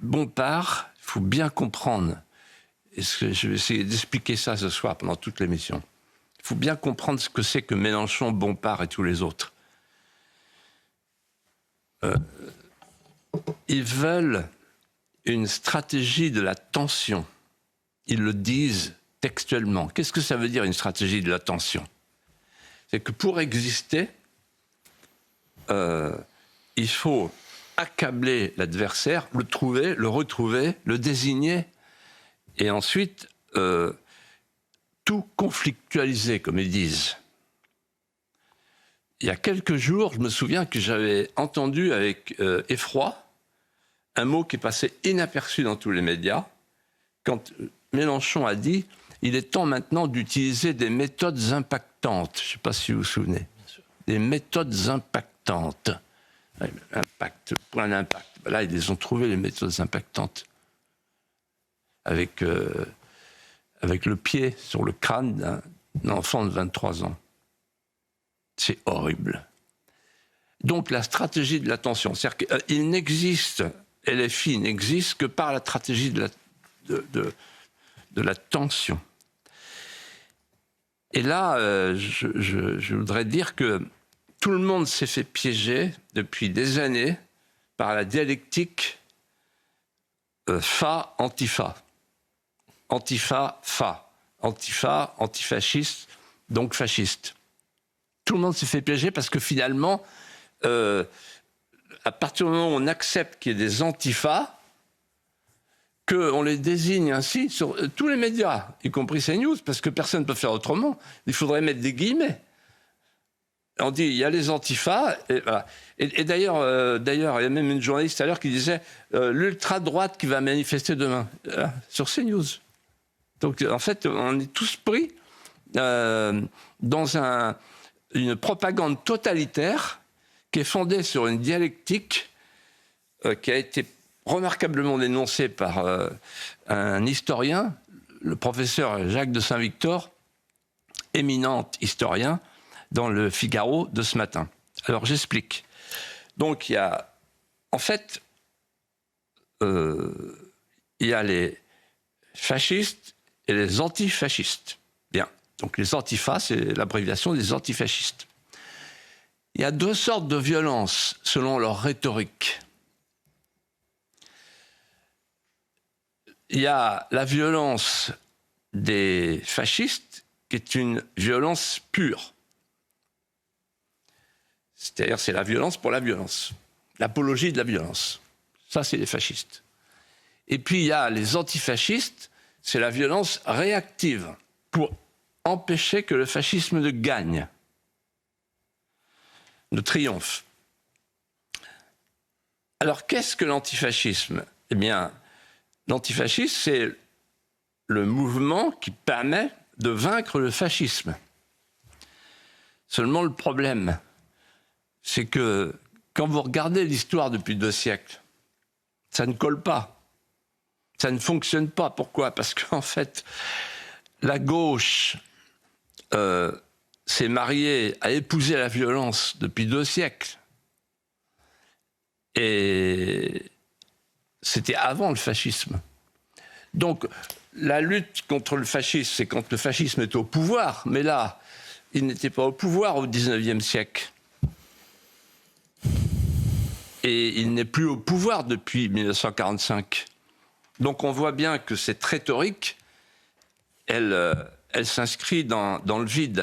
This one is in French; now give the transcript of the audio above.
Bompard, il faut bien comprendre, et je vais essayer d'expliquer ça ce soir pendant toute l'émission, il faut bien comprendre ce que c'est que Mélenchon, Bompard et tous les autres. Ils veulent une stratégie de la tension. Ils le disent textuellement. Qu'est-ce que ça veut dire une stratégie de la tension? C'est que pour exister, il faut accabler l'adversaire, le trouver, le retrouver, le désigner, et ensuite tout conflictualiser, comme ils disent. Il y a quelques jours, je me souviens que j'avais entendu avec effroi un mot qui est passé inaperçu dans tous les médias, quand Mélenchon a dit « il est temps maintenant d'utiliser des méthodes impactantes ». Je ne sais pas si vous vous souvenez. Des méthodes impactantes. Impact, point d'impact. Là, ils les ont trouvées, les méthodes impactantes. Avec le pied sur le crâne d'un enfant de 23 ans. C'est horrible. Donc la stratégie de la tension, c'est-à-dire qu'il n'existe, LFI n'existe que par la stratégie de la tension. Et là, je voudrais dire que tout le monde s'est fait piéger depuis des années par la dialectique fa-antifa. Antifa-fa. Antifa, antifasciste, donc fasciste. Tout le monde s'est fait piéger parce que finalement, à partir du moment où on accepte qu'il y ait des antifas, qu'on les désigne ainsi sur tous les médias, y compris CNews, parce que personne ne peut faire autrement, il faudrait mettre des guillemets. On dit, il y a les antifas, et voilà. Et d'ailleurs, il y a même une journaliste tout à l'heure qui disait l'ultra-droite qui va manifester demain, sur CNews. Donc, en fait, on est tous pris dans une propagande totalitaire qui est fondée sur une dialectique qui a été remarquablement dénoncée par un historien, le professeur Jacques de Saint-Victor, éminent historien, dans le Figaro de ce matin. Alors j'explique. Donc il y a, en fait, il y a les fascistes et les antifascistes. Bien. Donc les antifas, c'est l'abréviation des antifascistes. Il y a deux sortes de violences selon leur rhétorique. Il y a la violence des fascistes, qui est une violence pure. C'est-à-dire, c'est la violence pour la violence. L'apologie de la violence. Ça, c'est les fascistes. Et puis, il y a les antifascistes, c'est la violence réactive, pour empêcher que le fascisme ne gagne, ne triomphe. Alors, qu'est-ce que l'antifascisme? Eh bien, l'antifascisme, c'est le mouvement qui permet de vaincre le fascisme. Seulement, le problème, c'est que quand vous regardez l'histoire depuis 2 siècles, ça ne colle pas. Ça ne fonctionne pas. Pourquoi? Parce qu'en fait, la gauche s'est mariée, a épousé la violence depuis 2 siècles. Et c'était avant le fascisme. Donc, la lutte contre le fascisme, c'est quand le fascisme est au pouvoir. Mais là, il n'était pas au pouvoir au XIXe siècle. Et il n'est plus au pouvoir depuis 1945. Donc on voit bien que cette rhétorique, elle s'inscrit dans le vide.